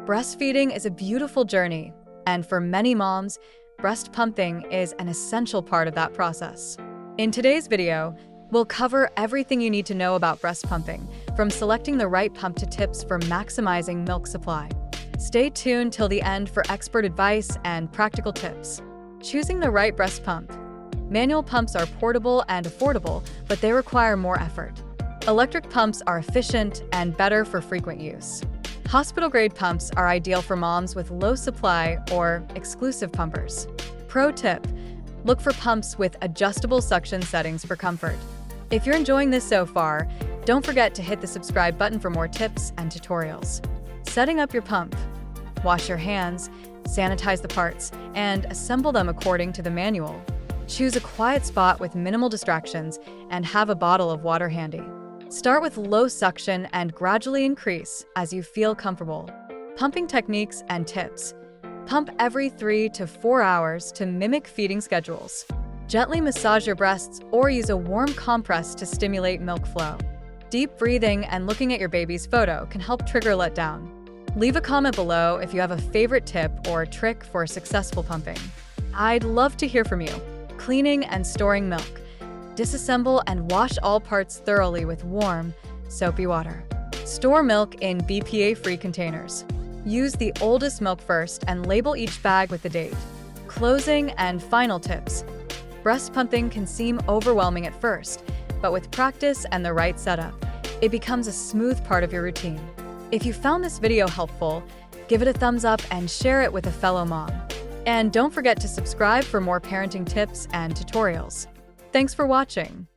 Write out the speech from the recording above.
Breastfeeding is a beautiful journey, and for many moms, breast pumping is an essential part of that process. In today's video, we'll cover everything you need to know about breast pumping, from selecting the right pump to tips for maximizing milk supply. Stay tuned till the end for expert advice and practical tips. Choosing the right breast pump. Manual pumps are portable and affordable, but they require more effort. Electric pumps are efficient and better for frequent use. Hospital-grade pumps are ideal for moms with low supply or exclusive pumpers. Pro tip: look for pumps with adjustable suction settings for comfort. If you're enjoying this so far, don't forget to hit the subscribe button for more tips and tutorials. Setting up your pump. Wash your hands, sanitize the parts, and assemble them according to the manual. Choose a quiet spot with minimal distractions and have a bottle of water handy. Start with low suction and gradually increase as you feel comfortable. Pumping techniques and tips. Pump every 3 to 4 hours to mimic feeding schedules. Gently massage your breasts or use a warm compress to stimulate milk flow. Deep breathing and looking at your baby's photo can help trigger letdown. Leave a comment below if you have a favorite tip or trick for successful pumping. I'd love to hear from you. Cleaning and storing milk. Disassemble and wash all parts thoroughly with warm, soapy water. Store milk in BPA-free containers. Use the oldest milk first and label each bag with the date. Closing and final tips. Breast pumping can seem overwhelming at first, but with practice and the right setup, it becomes a smooth part of your routine. If you found this video helpful, give it a thumbs up and share it with a fellow mom. And don't forget to subscribe for more parenting tips and tutorials. Thanks for watching.